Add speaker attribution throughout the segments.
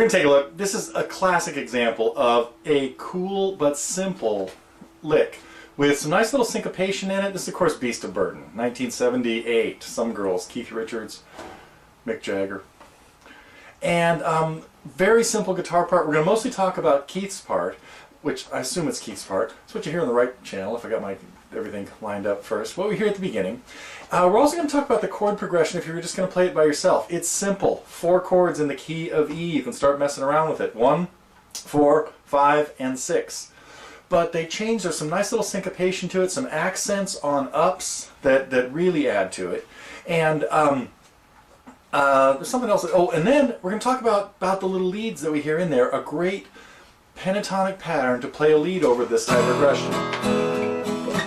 Speaker 1: going to take a look. This is a classic example of a cool but simple lick with some nice little syncopation in it. This is, of course, Beast of Burden, 1978. Some Girls, Keith Richards, Mick Jagger. And very simple guitar part. We're going to mostly talk about Keith's part, which I assume it's Keith's part. That's what you hear on the right channel, if I got my everything lined up first. What we hear at the beginning. We're also going to talk about the chord progression if you were just going to play it by yourself. It's simple. 4 chords in the key of E. You can start messing around with it. 1, 4, 5, and 6. But they change. There's some nice little syncopation to it, some accents on ups that really add to it. And there's something else. Oh, and then we're going to talk about the little leads that we hear in there. A great pentatonic pattern to play a lead over this type of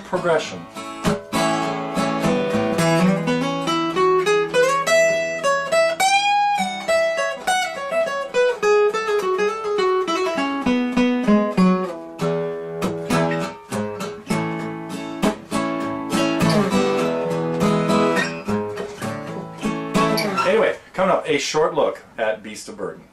Speaker 1: progression. Anyway, coming up, a short look at Beast of Burden.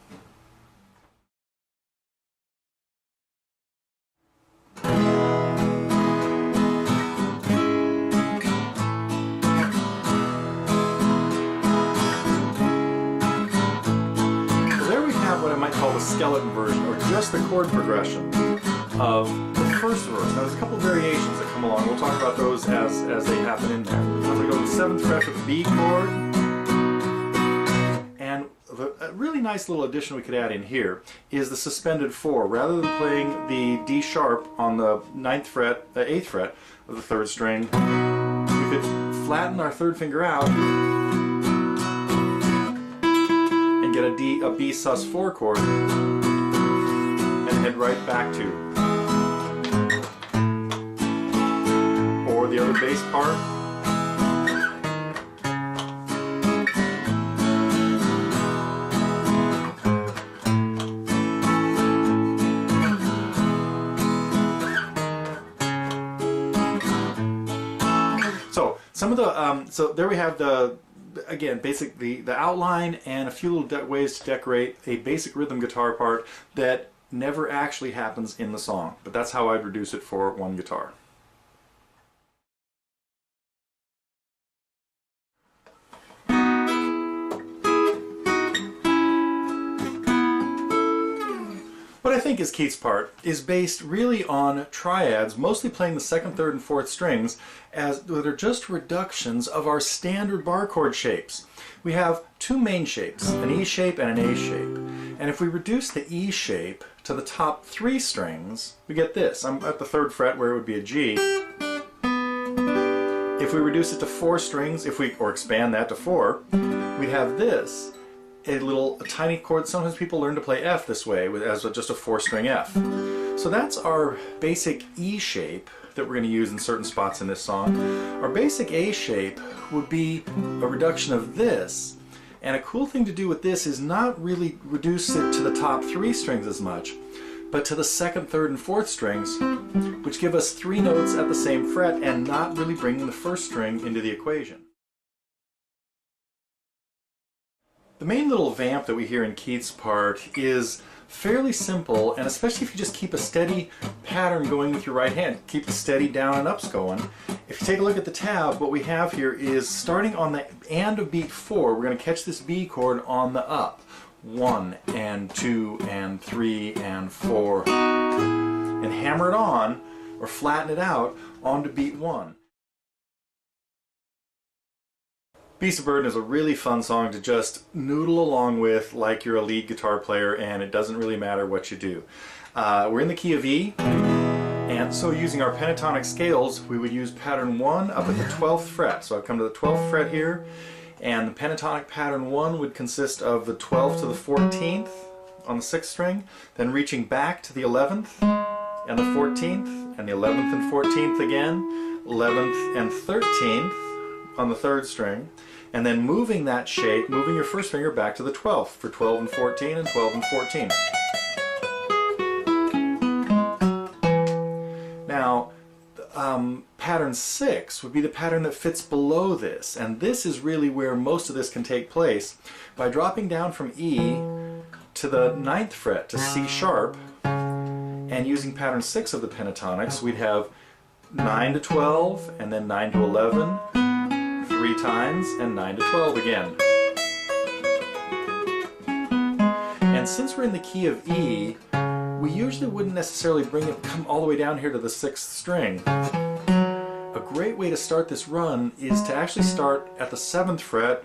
Speaker 1: The skeleton version, or just the chord progression of the first verse. Now there's a couple variations that come along. We'll talk about those as they happen in there. I'm going to go to the 7th fret with the B chord, and a really nice little addition we could add in here is the suspended 4. Rather than playing the D sharp on the 9th fret, the 8th fret of the 3rd string, we could flatten our 3rd finger out get a B sus4 chord and head right back to, or the other bass part. So some of the so there we have the. Again, basically the outline and a few little ways to decorate a basic rhythm guitar part that never actually happens in the song. But that's how I'd reduce it for one guitar. What I think is Keith's part is based really on triads, mostly playing the 2nd, 3rd, and 4th strings, as they're just reductions of our standard bar chord shapes. We have 2 main shapes, an E shape and an A shape. And if we reduce the E shape to the top 3 strings, we get this. I'm at the 3rd fret where it would be a G. If we reduce it to 4 strings, or expand that to 4, we'd have this. A tiny chord. Sometimes people learn to play F this way as just a 4-string F. So that's our basic E shape that we're going to use in certain spots in this song. Our basic A shape would be a reduction of this. And a cool thing to do with this is not really reduce it to the top 3 strings as much, but to the 2nd, 3rd, and 4th strings, which give us 3 notes at the same fret and not really bringing the 1st string into the equation. The main little vamp that we hear in Keith's part is fairly simple, and especially if you just keep a steady pattern going with your right hand, keep the steady down and ups going. If you take a look at the tab, what we have here is starting on the and of beat 4, we're going to catch this B chord on the up. 1 and 2 and 3 and 4, and hammer it on, or flatten it out, onto beat 1. Beast of Burden is a really fun song to just noodle along with like you're a lead guitar player, and it doesn't really matter what you do. We're in the key of E, and so using our pentatonic scales, we would use pattern 1 up at the 12th fret. So I've come to the 12th fret here, and the pentatonic pattern 1 would consist of the 12th to the 14th on the 6th string, then reaching back to the 11th and the 14th, and the 11th and 14th again, 11th and 13th on the 3rd string, and then moving that shape, moving your 1st finger back to the 12th for 12 and 14 and 12 and 14. Now, pattern 6 would be the pattern that fits below this, and this is really where most of this can take place by dropping down from E to to the 9th fret to C sharp, and using pattern 6 of the pentatonics, we'd have 9 to 12, and then 9 to 11, 3 times, and 9 to 12 again. And since we're in the key of E, we usually wouldn't necessarily come all the way down here to the 6th string. A great way to start this run is to actually start at the 7th fret,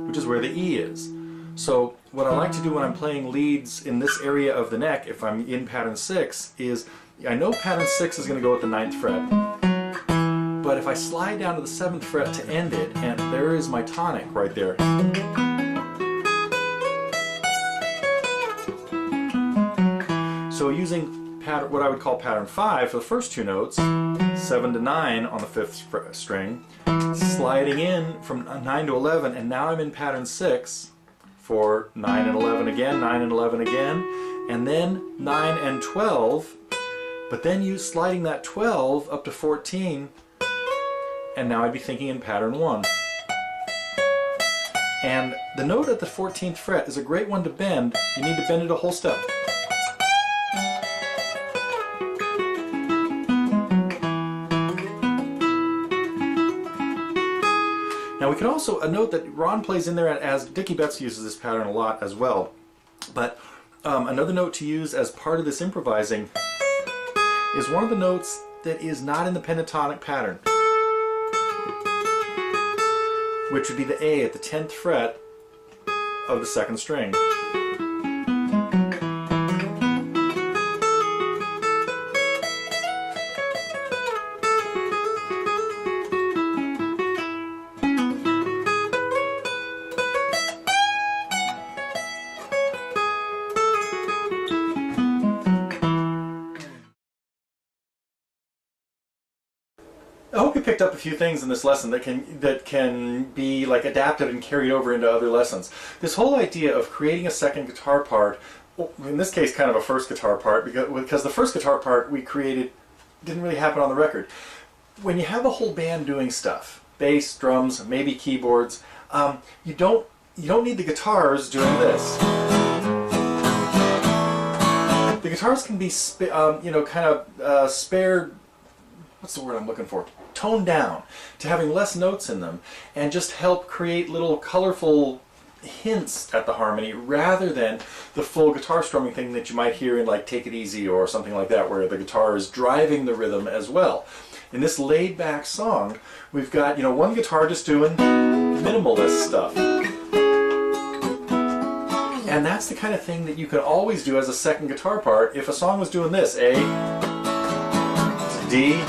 Speaker 1: which is where the E is. So what I like to do when I'm playing leads in this area of the neck, if I'm in pattern 6, is I know pattern 6 is going to go at the 9th fret. But if I slide down to the 7th fret to end it, and there is my tonic right there. So using what I would call pattern 5 for the first two notes, 7 to 9 on the 5th string, sliding in from 9 to 11, and now I'm in pattern 6 for 9 and 11 again, 9 and 11 again, and then 9 and 12, but then you sliding that 12 up to 14, and now I'd be thinking in pattern 1. And the note at the 14th fret is a great one to bend. You need to bend it a whole step. Now we can also note that Ron plays in there as Dickie Betts uses this pattern a lot as well. But another note to use as part of this improvising is one of the notes that is not in the pentatonic pattern, which would be the A at the 10th fret of the 2nd string. I hope you picked up a few things in this lesson that can be like adapted and carried over into other lessons. This whole idea of creating a second guitar part, in this case kind of a first guitar part, because the first guitar part we created didn't really happen on the record. When you have a whole band doing stuff, bass, drums, maybe keyboards, you don't need the guitars doing this. The guitars can be spared. What's the word I'm looking for? Toned down to having less notes in them and just help create little colorful hints at the harmony rather than the full guitar strumming thing that you might hear in like Take It Easy or something like that, where the guitar is driving the rhythm as well. In this laid back song, we've got one guitar just doing minimalist stuff. And that's the kind of thing that you can always do as a second guitar part. If a song was doing this, A to D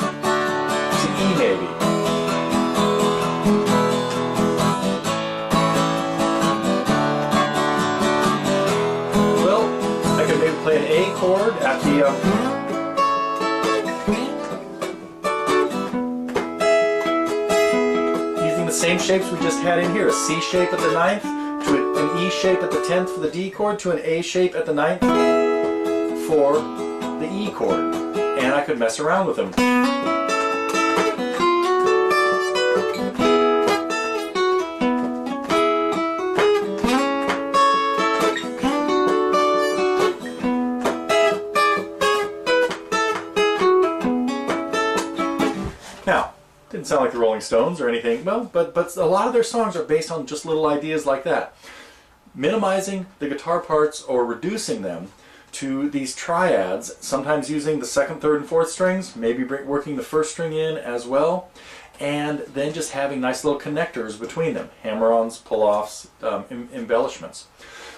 Speaker 1: to E maybe. Well, I could maybe play an A chord at the using the same shapes we just had in here. A C shape at the 9th, to an E shape at the 10th for the D chord, to an A shape at the 9th for the E chord. And I could mess around with them. Now, didn't sound like the Rolling Stones or anything, well, but a lot of their songs are based on just little ideas like that. Minimizing the guitar parts or reducing them to these triads, sometimes using the 2nd, 3rd, and 4th strings, maybe working the 1st string in as well, and then just having nice little connectors between them, hammer-ons, pull-offs, embellishments.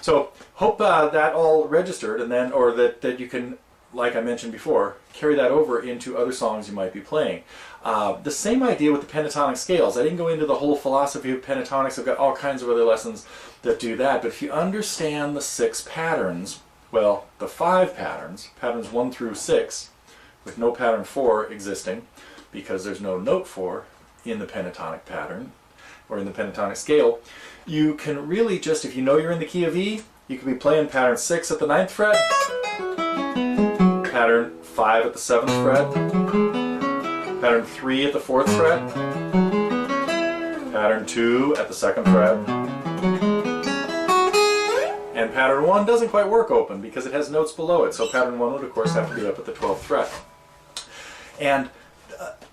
Speaker 1: So hope that all registered, and then, or that you can, like I mentioned before, carry that over into other songs you might be playing. The same idea with the pentatonic scales. I didn't go into the whole philosophy of pentatonics. I've got all kinds of other lessons that do that, but if you understand the 6 patterns, well, the 5 patterns, patterns 1 through 6, with no pattern 4 existing, because there's no note 4 in the pentatonic pattern, or in the pentatonic scale, you can really just, if you know you're in the key of E, you could be playing pattern 6 at the 9th fret, pattern 5 at the 7th fret, pattern 3 at the 4th fret, pattern 2 at the 2nd fret, and pattern pattern 1 doesn't quite work open because it has notes below it, so pattern 1 would of course have to be up at the 12th fret. And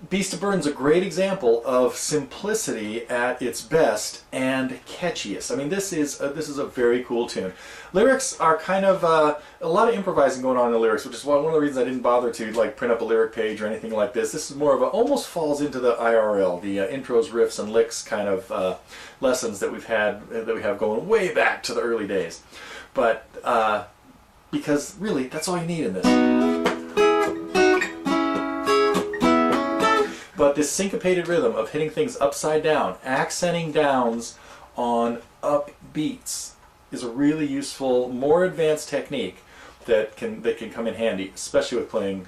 Speaker 1: Beast of Burden's a great example of simplicity at its best and catchiest. I mean, this is a very cool tune. Lyrics are kind of a lot of improvising going on in the lyrics, which is one of the reasons I didn't bother to like print up a lyric page or anything like this. This is more of a, almost falls into the IRL, the intros, riffs, and licks kind of lessons that we have going way back to the early days. But because really, that's all you need in this. But this syncopated rhythm of hitting things upside down, accenting downs on up beats, is a really useful, more advanced technique that can come in handy, especially with playing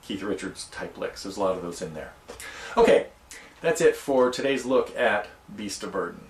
Speaker 1: Keith Richards type licks. There's a lot of those in there. Okay, that's it for today's look at Beast of Burden.